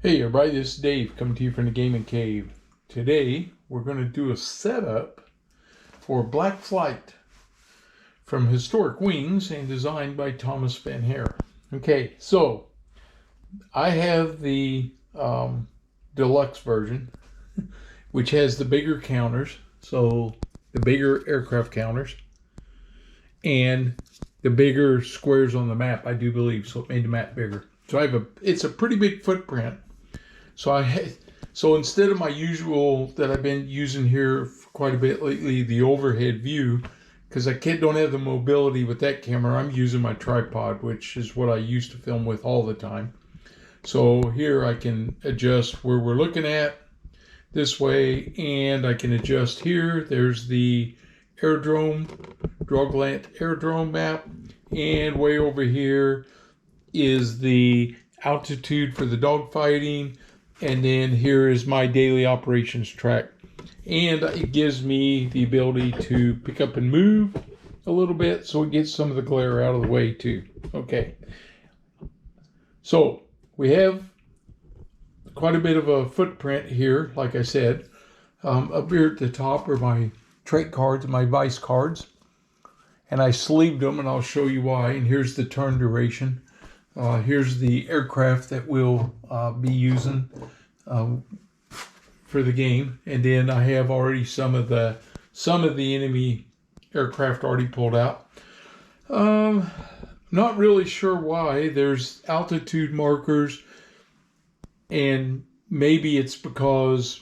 Hey everybody, this is Dave coming to you from the Gaming Cave. Today we're going to do a setup for Black Flight from Historic Wings and designed by Thomas Van Hare. Okay, so I have the deluxe version, which has the bigger counters, so the bigger aircraft counters, and the bigger squares on the map, I do believe, so it made the map bigger. So it's a pretty big footprint. So instead of my usual that I've been using here for quite a bit lately, the overhead view, because I don't have the mobility with that camera, I'm using my tripod, which is what I used to film with all the time. So here I can adjust where we're looking at this way, and I can adjust here. There's the aerodrome, Droglant aerodrome map, and way over here is the altitude for the dogfighting. And then here is my daily operations track. And it gives me the ability to pick up and move a little bit so it gets some of the glare out of the way too. Okay. So we have quite a bit of a footprint here, like I said. Up here at the top are my trait cards, my vice cards. And I sleeved them, and I'll show you why. And here's the turn duration. Here's the aircraft that we'll be using for the game, and then I have already some of the enemy aircraft already pulled out. Not really sure why. There's altitude markers, and maybe it's because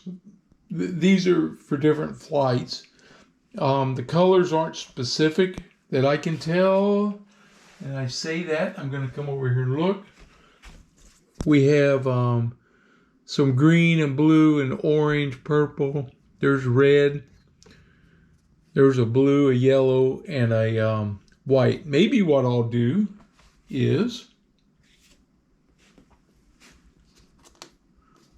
these are for different flights. The colors aren't specific that I can tell. And I say that, I'm going to come over here and look. We have some green and blue and orange, purple. There's red. There's a blue, a yellow, and a white. Maybe what I'll do is,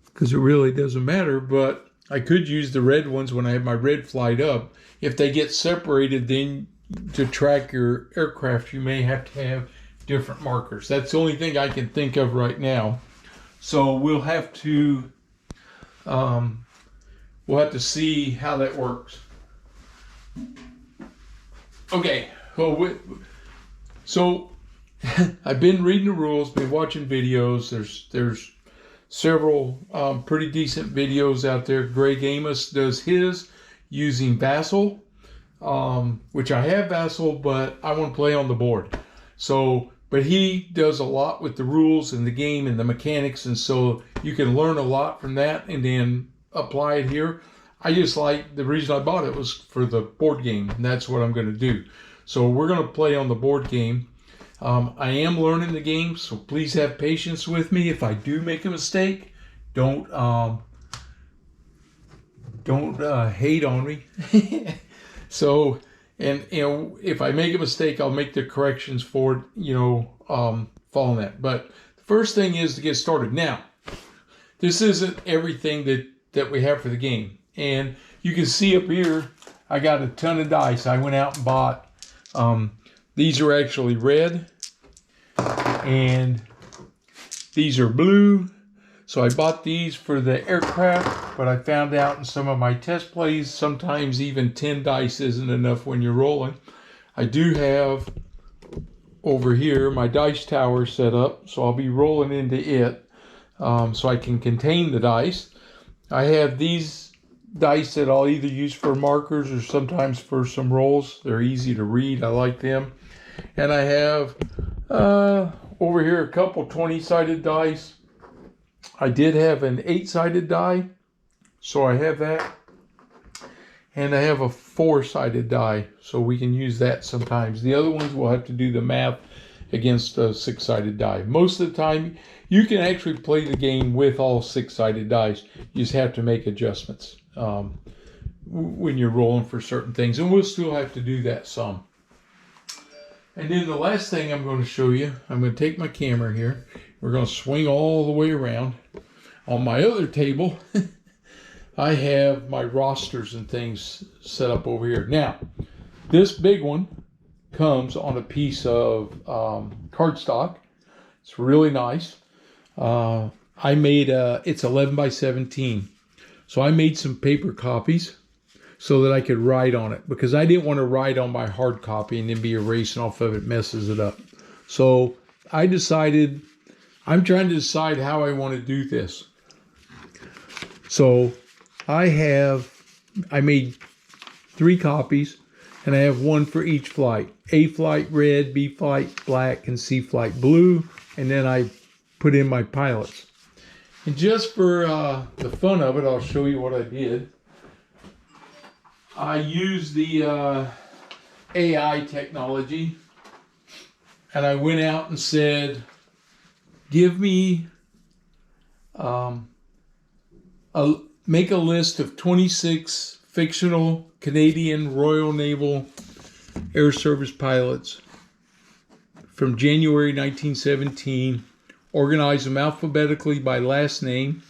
because it really doesn't matter, but I could use the red ones when I have my red flight up. If they get separated, then to track your aircraft, you may have to have different markers. That's the only thing I can think of right now. So we'll have to see how that works. Okay. So I've been reading the rules, been watching videos. There's several pretty decent videos out there. Greg Amos does his using Vassal. Which I have Vassal, but I want to play on the board. But he does a lot with the rules and the game and the mechanics, and so you can learn a lot from that and then apply it here. I just like, the reason I bought it was for the board game, and that's what I'm going to do. So we're going to play on the board game. I am learning the game, so please have patience with me. If I do make a mistake, don't hate on me. So, and if I make a mistake, I'll make the corrections for it, following that. But the first thing is to get started. Now, this isn't everything that we have for the game. And you can see up here, I got a ton of dice. I went out and bought, these are actually red, and these are blue. So I bought these for the aircraft, but I found out in some of my test plays, sometimes even 10 dice isn't enough when you're rolling. I do have over here my dice tower set up, so I'll be rolling into it so I can contain the dice. I have these dice that I'll either use for markers or sometimes for some rolls. They're easy to read. I like them. And I have over here a couple 20-sided dice. I did have an 8-sided die, so I have that. And I have a 4-sided die, so we can use that sometimes. The other ones we'll have to do the math against a 6-sided die. Most of the time, you can actually play the game with all 6-sided dice. You just have to make adjustments when you're rolling for certain things. And we'll still have to do that some. And then the last thing I'm going to show you, I'm going to take my camera here. We're going to swing all the way around. On my other table, I have my rosters and things set up over here. Now, this big one comes on a piece of cardstock. It's really nice. I made it's 11 by 17. So I made some paper copies so that I could write on it, because I didn't want to write on my hard copy and then be erasing off of it, messes it up. So I decided, I'm trying to decide how I want to do this. So I made 3 copies, and I have one for each flight. A flight red, B flight black, and C flight blue. And then I put in my pilots. And just for the fun of it, I'll show you what I did. I used the AI technology, and I went out and said, give me, make a list of 26 fictional Canadian Royal Naval Air Service pilots from January 1917, organize them alphabetically by last name,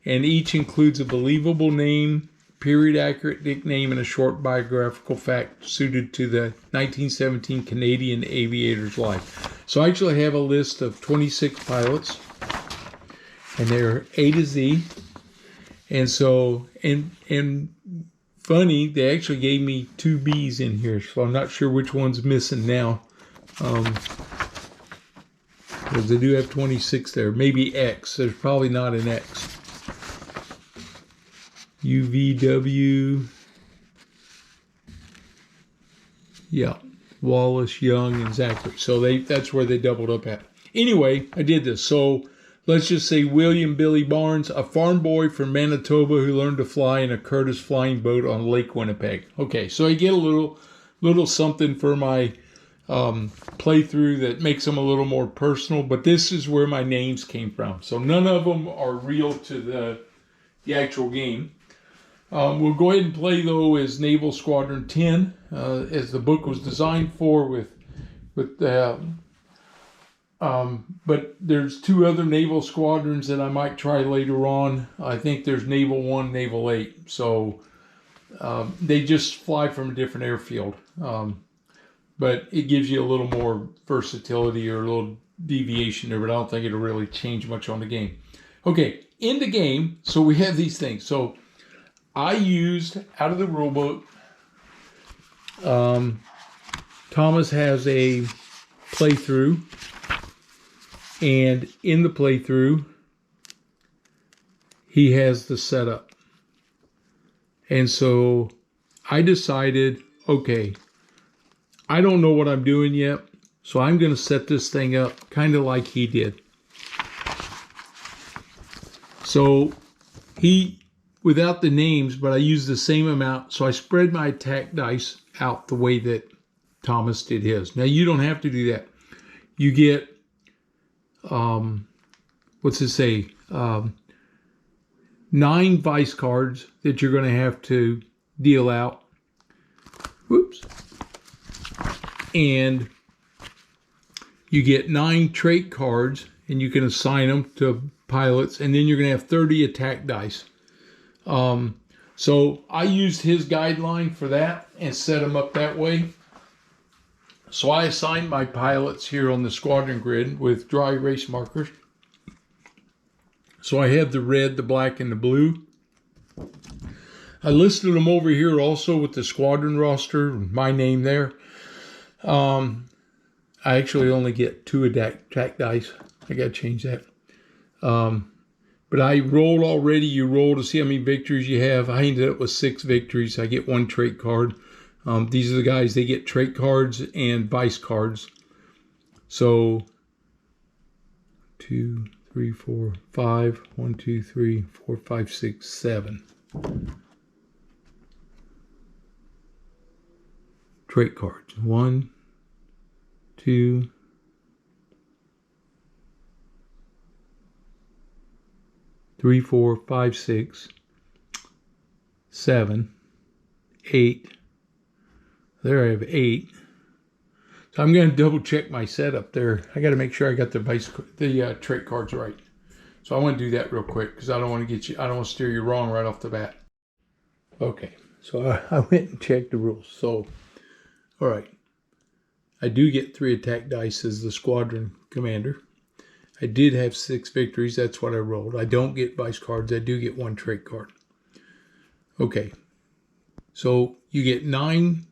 and each includes a believable name, period accurate nickname, and a short biographical fact suited to the 1917 Canadian aviator's life. So I actually have a list of 26 pilots, and they're A to Z. And so, and funny, they actually gave me 2 B's in here, so I'm not sure which one's missing now. Because they do have 26 there. Maybe X. There's probably not an X. UVW. Yeah. Wallace, Young, and Zachary. So that's where they doubled up at. Anyway, I did this. So let's just say William Billy Barnes, a farm boy from Manitoba who learned to fly in a Curtiss flying boat on Lake Winnipeg. Okay, so I get a little something for my playthrough that makes them a little more personal, but this is where my names came from. So none of them are real to the actual game. We'll go ahead and play, though, as Naval Squadron 10, as the book was designed for, but there's 2 other naval squadrons that I might try later on. I think there's Naval 1, Naval 8. So they just fly from a different airfield. But it gives you a little more versatility or a little deviation there, but I don't think it'll really change much on the game. Okay, in the game, so we have these things. So I used, out of the rule book, Thomas has a playthrough, and in the playthrough, he has the setup. And so I decided, okay, I don't know what I'm doing yet, so I'm going to set this thing up kind of like he did. So he, without the names, but I used the same amount, so I spread my attack dice out the way that Thomas did his. Now, you don't have to do that. You get, what's it say, 9 vice cards that you're going to have to deal out. Whoops. And you get 9 trait cards, and you can assign them to pilots, and then you're going to have 30 attack dice. So I used his guideline for that and set them up that way. So I assigned my pilots here on the squadron grid with dry erase markers. So I have the red, the black, and the blue. I listed them over here also with the squadron roster, my name there. I actually only get 2 attack dice. I got to change that. But I rolled already. You roll to see how many victories you have. I ended up with 6 victories. I get 1 trait card. These are the guys, they get trait cards and vice cards. So 2, 3, 4, 5. 1, 2, 3, 4, 5, 6, 7. Trait cards. 1, 2, 3, 4, 5, 6, 7, 8. There I have 8. So I'm going to double check my setup there. I got to make sure I got the trait cards right. So I want to do that real quick because I don't want to steer you wrong right off the bat. Okay, so I went and checked the rules. So, all right, I do get 3 attack dice as the squadron commander. I did have 6 victories. That's what I rolled. I don't get vice cards. I do get 1 trait card. Okay. So you get 9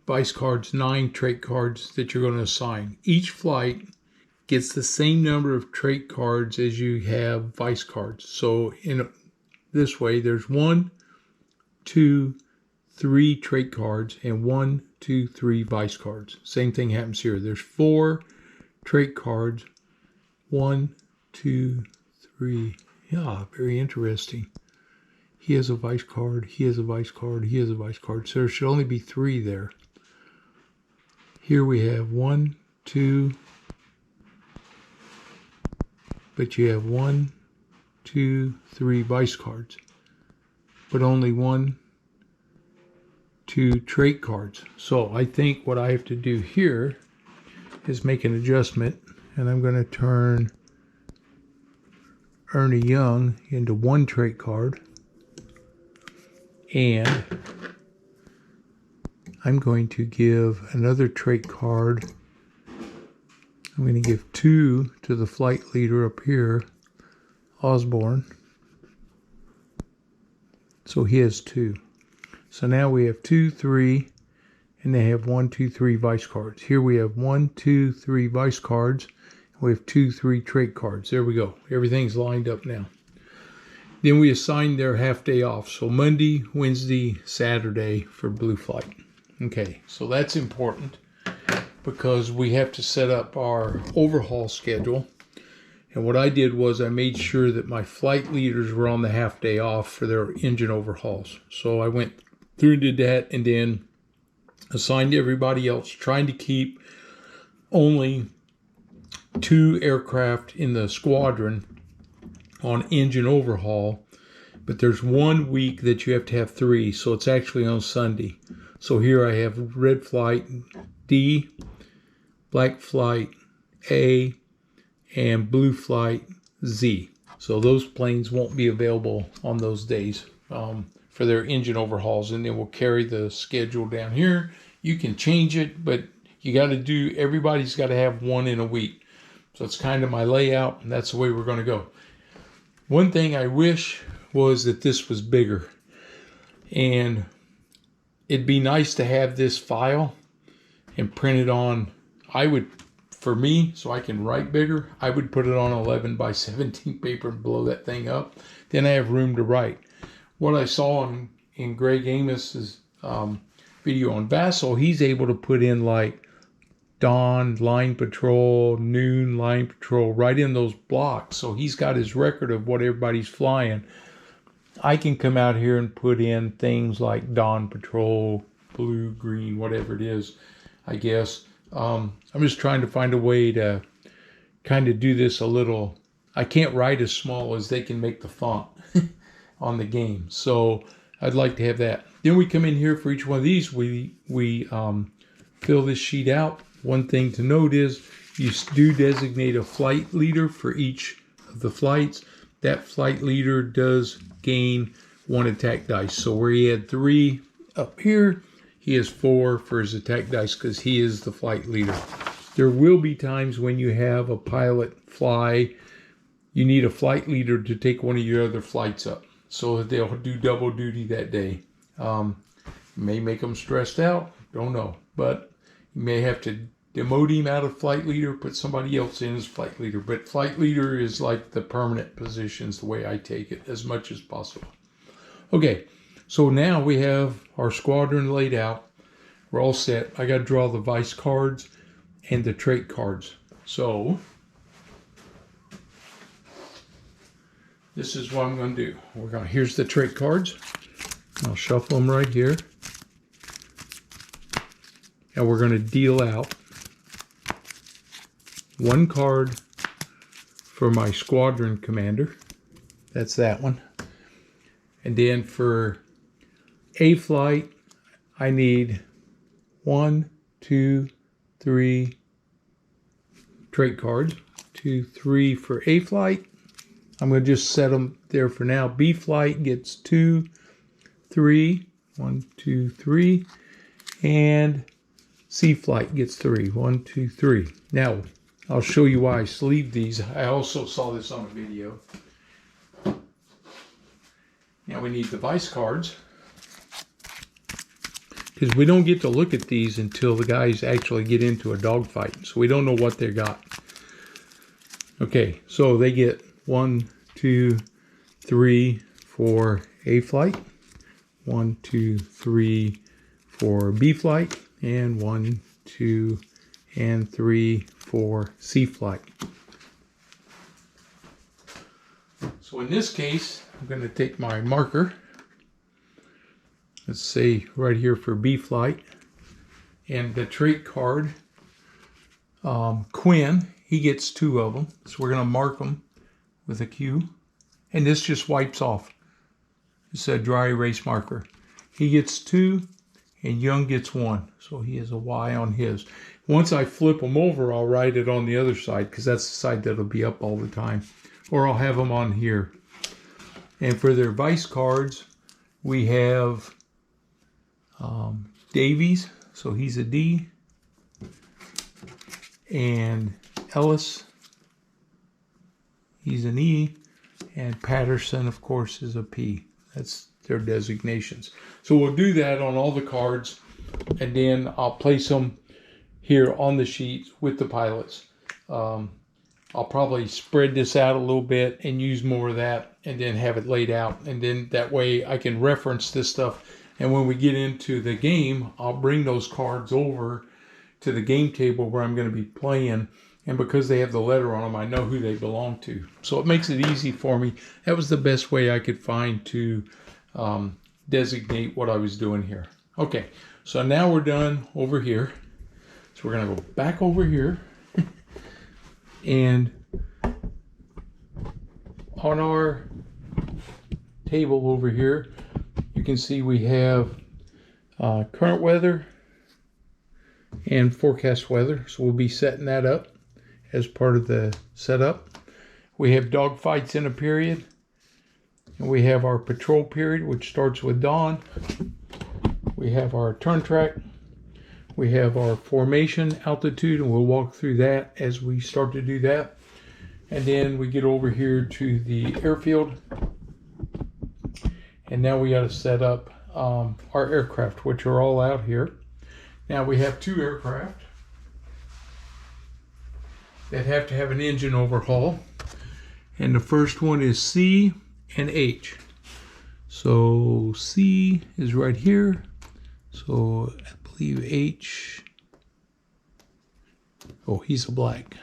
vice cards, 9 trait cards that you're going to assign. Each flight gets the same number of trait cards as you have vice cards. So in this way, there's 1, 2, 3 trait cards and 1, 2, 3 vice cards. Same thing happens here. There's 4 trait cards. 1, 2, 3. Yeah, very interesting. He has a vice card. He has a vice card. He has a vice card. So there should only be 3 there. Here we have 1, 2. But you have 1, 2, 3 vice cards. But only 1, 2 trait cards. So I think what I have to do here is make an adjustment. And I'm going to turn Ernie Young into 1 trait card. And I'm going to give another trait card. I'm going to give 2 to the flight leader up here, Osborne. So he has 2. So now we have 2, 3, and they have 1, 2, 3 vice cards. Here we have 1, 2, 3 vice cards. We have 2, 3 trait cards. There we go. Everything's lined up now. Then we assign their half day off. So Monday, Wednesday, Saturday for blue flight. Okay, so that's important because we have to set up our overhaul schedule. And what I did was I made sure that my flight leaders were on the half day off for their engine overhauls. So I went through and did that and then assigned everybody else, trying to keep only 2 aircraft in the squadron on engine overhaul, but there's 1 week that you have to have 3, so it's actually on Sunday. So here I have red flight D, black flight A, and blue flight Z. So those planes won't be available on those days for their engine overhauls, and then we'll carry the schedule down here. You can change it, but you got to do, everybody's got to have 1 in a week. So it's kind of my layout, and that's the way we're going to go. One thing I wish was that this was bigger. And it'd be nice to have this file and print it on, for me, so I can write bigger, I would put it on 11 by 17 paper and blow that thing up. Then I have room to write. What I saw in Greg Amos's video on Vassal, he's able to put in like dawn, line patrol, noon, line patrol, right in those blocks. So he's got his record of what everybody's flying. I can come out here and put in things like dawn patrol, blue, green, whatever it is, I guess. I'm just trying to find a way to kind of do this a little. I can't write as small as they can make the font on the game. So I'd like to have that. Then we come in here for each one of these. We fill this sheet out. One thing to note is you do designate a flight leader for each of the flights. That flight leader does gain 1 attack dice. So where he had 3 up here, he has 4 for his attack dice because he is the flight leader. There will be times when you have a pilot fly, you need a flight leader to take one of your other flights up. So they'll do double duty that day. May make them stressed out, don't know. But you may have to demote him out of flight leader, put somebody else in as flight leader. But flight leader is like the permanent positions, the way I take it, as much as possible. Okay, so now we have our squadron laid out. We're all set. I got to draw the vice cards and the trait cards. So this is what I'm going to do. Here's the trait cards. I'll shuffle them right here. And we're going to deal out 1 card for my squadron commander. That's that one. And then for A flight, I need 1, 2, 3 trait cards. 2, 3 for A flight. I'm going to just set them there for now. B flight gets 2, 3. 1, 2, 3. And C flight gets 3. 1, 2, 3. Now, I'll show you why I sleeved these. I also saw this on a video. Now we need the vice cards, because we don't get to look at these until the guys actually get into a dogfight. So we don't know what they got. Okay, so they get 1, 2, 3 for A flight, 1, 2, 3 for B flight, and 1, 2, and 3 for C flight. So in this case, I'm going to take my marker. Let's say right here for B flight, and the trait card, Quinn, he gets 2 of them. So we're going to mark them with a Q, and this just wipes off. It's a dry erase marker. He gets 2, and Young gets 1. So he has a Y on his. Once I flip them over, I'll write it on the other side, because that's the side that'll be up all the time. Or I'll have them on here. And for their vice cards, we have Davies, so he's a D. And Ellis, he's an E. And Patterson, of course, is a P. That's their designations. So we'll do that on all the cards, and then I'll place them here on the sheet with the pilots. I'll probably spread this out a little bit and use more of that, and then have it laid out, and then that way I can reference this stuff. And when we get into the game, I'll bring those cards over to the game table where I'm going to be playing, and because they have the letter on them, I know who they belong to. So it makes it easy for me. That was the best way I could find to designate what I was doing here. Okay, so now we're done over here. So we're going to go back over here. And on our table over here, you can see we have current weather and forecast weather. So we'll be setting that up as part of the setup. We have dogfights in a period. And we have our patrol period, which starts with dawn. We have our turn track. We have our formation altitude, and we'll walk through that as we start to do that. And then we get over here to the airfield. And now we got to set up our aircraft, which are all out here. Now we have 2 aircraft that have to have an engine overhaul. And the first one is C and H. So C is right here. So I believe H, oh, he's a black.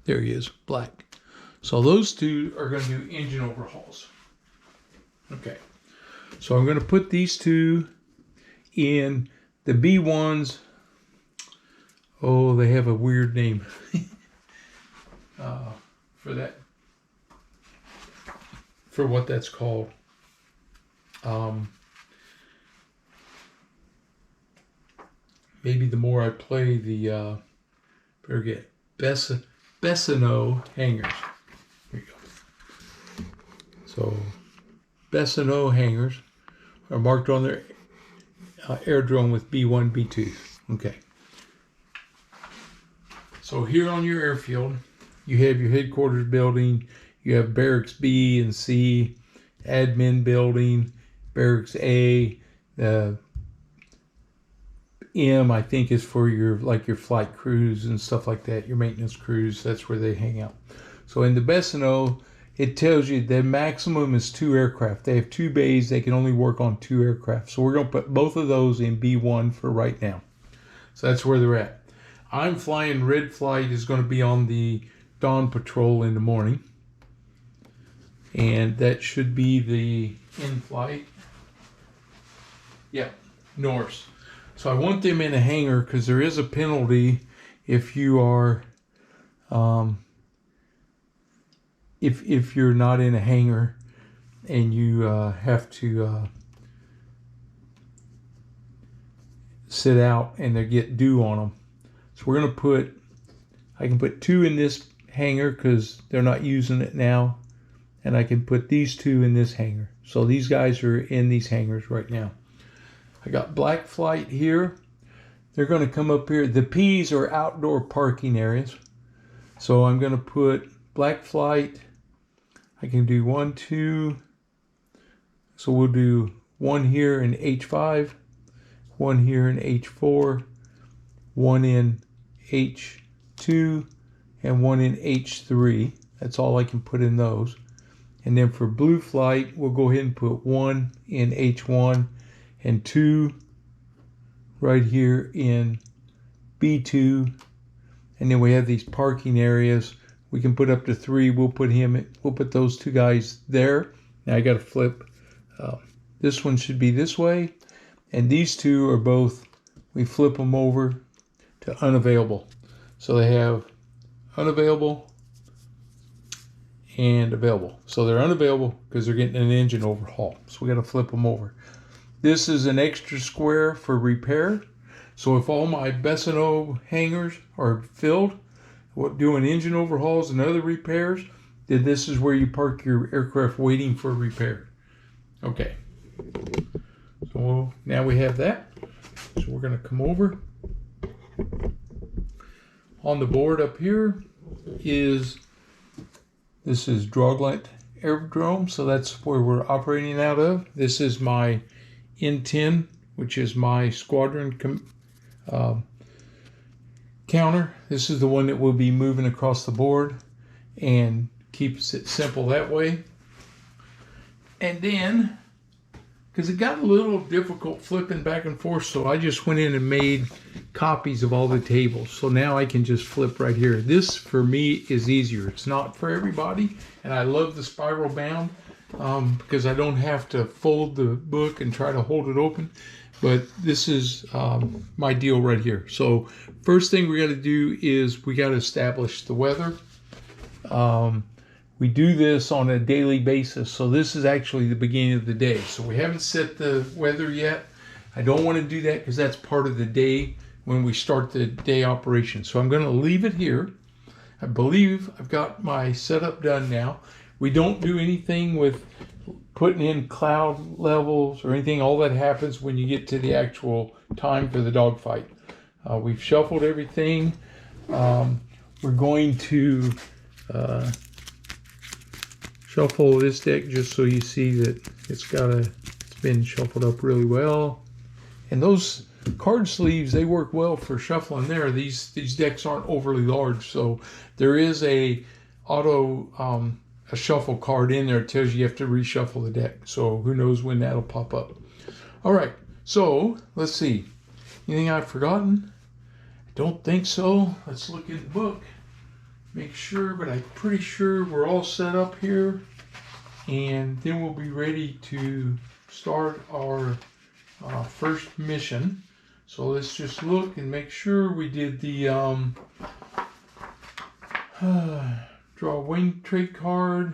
There he is, black. So those 2 are going to do engine overhauls. Okay, so I'm going to put these 2 in the B1s. Oh, they have a weird name for that, for what that's called. Maybe the more I play, the better get Bessano hangars. Here you go. So Bessano hangars are marked on their aerodrome with B1, B2. Okay. So here on your airfield, you have your headquarters building. You have barracks B and C, admin building, barracks A, M, I think, is for your flight crews and stuff like that, your maintenance crews. That's where they hang out. So in the Bessano, it tells you the maximum is 2 aircraft. They have 2 bays. They can only work on 2 aircraft. So we're going to put both of those in B1 for right now. So that's where they're at. I'm flying red flight is going to be on the dawn patrol in the morning. And that should be the in-flight. Yeah, Norse. So I want them in a hangar because there is a penalty if you are, if you're not in a hangar and you have to sit out and they get dew on them. So we're going to put, I can put 2 in this hangar because they're not using it now. And I can put these 2 in this hangar. So these guys are in these hangars right now. I got black flight here. They're going to come up here. The P's are outdoor parking areas. So I'm going to put black flight. I can do 1, 2. So we'll do 1 here in H5, 1 here in H4, 1 in H2, and 1 in H3. That's all I can put in those. And then for blue flight, we'll go ahead and put 1 in H1 and 2 right here in B2. And then we have these parking areas. We can put up to 3. We'll put those 2 guys there. Now I got to flip. This one should be this way. And these 2 are both, we flip them over to unavailable. So they have unavailable and available. So they're unavailable because they're getting an engine overhaul. So we got to flip them over. This is an extra square for repair. So if all my Bessano hangars are filled, doing engine overhauls and other repairs, then this is where you park your aircraft waiting for repair. Okay. So now we have that. So we're going to come over. On the board up here is, this is Droglet Aerodrome, so that's where we're operating out of. This is my N10, which is my Squadron counter. This is the one that will be moving across the board and keeps it simple that way. And then, because it got a little difficult flipping back and forth, so I just went in and made copies of all the tables. So now I can just flip right here. This, for me, is easier. It's not for everybody, and I love the spiral bound because I don't have to fold the book and try to hold it open. But this is my deal right here. So first thing we got to do is we got to establish the weather. We do this on a daily basis. So this is actually the beginning of the day. So we haven't set the weather yet. I don't want to do that because that's part of the day when we start the day operation. So I'm going to leave it here. I believe I've got my setup done now. We don't do anything with putting in cloud levels or anything. All that happens when you get to the actual time for the dogfight. We've shuffled everything. We're going to shuffle this deck just so you see that it's been shuffled up really well. And those card sleeves, they work well for shuffling there. These decks aren't overly large, so there is a shuffle card in there that tells you have to reshuffle the deck. So who knows when that'll pop up. All right, so let's see. Anything I've forgotten? I don't think so. Let's look in the book. Make sure, but I'm pretty sure we're all set up here. And then we'll be ready to start our first mission. So let's just look and make sure we did the draw a wing trait card,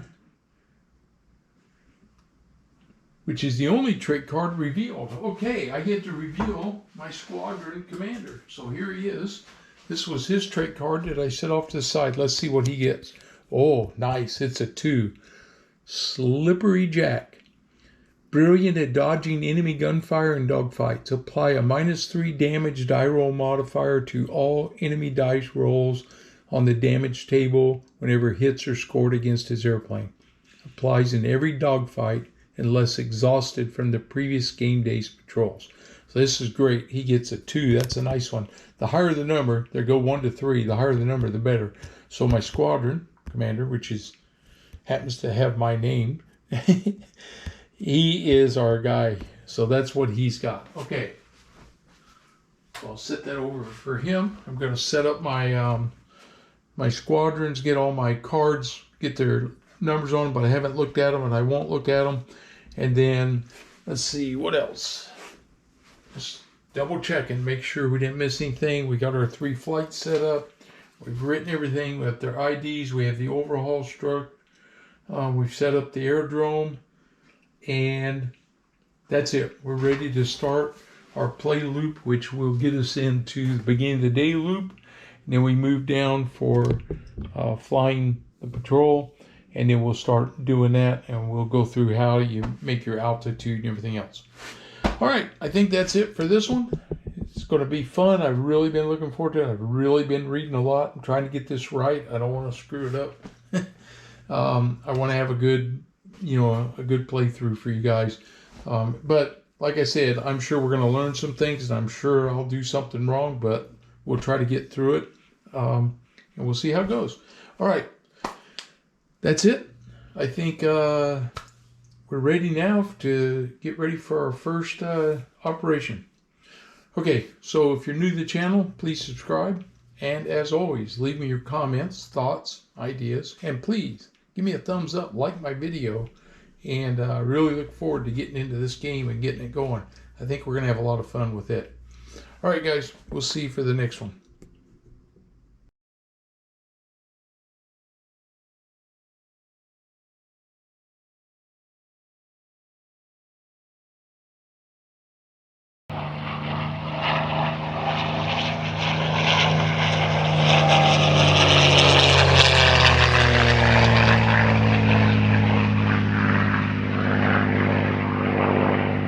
which is the only trait card revealed. Okay, I get to reveal my squadron commander. So here he is. This was his trait card that I set off to the side. Let's see what he gets. Oh, nice. It's a 2. Slippery Jack. Brilliant at dodging enemy gunfire and dogfights. Apply a -3 damage die roll modifier to all enemy dice rolls on the damage table whenever hits are scored against his airplane. Applies in every dogfight unless exhausted from the previous game day's patrols. So this is great. He gets a 2. That's a nice one. The higher the number, there go 1 to 3. The higher the number, the better. So my squadron commander, which happens to have my name, he is our guy. So that's what he's got. Okay. So I'll set that over for him. I'm going to set up my my squadrons, get all my cards, get their numbers on them, but I haven't looked at them and I won't look at them. And then let's see what else. Just double checking, make sure we didn't miss anything. We got our 3 flights set up. We've written everything. We have their IDs. We have the overhaul struct. We've set up the aerodrome. And that's it. We're ready to start our play loop, which will get us into the beginning of the day loop. And then we move down for flying the patrol. And then we'll start doing that. And we'll go through how you make your altitude and everything else. All right. I think that's it for this one. It's going to be fun. I've really been looking forward to it. I've really been reading a lot. I'm trying to get this right. I don't want to screw it up. I want to have a good, a good playthrough for you guys. But like I said, I'm sure we're going to learn some things, and I'm sure I'll do something wrong, but we'll try to get through it, and we'll see how it goes. All right, that's it. I think we're ready now to get ready for our first operation. Okay, so if you're new to the channel, please subscribe. And as always, leave me your comments, thoughts, ideas, and please give me a thumbs up, like my video, and I really look forward to getting into this game and getting it going. I think we're going to have a lot of fun with it. All right, guys, we'll see you for the next one.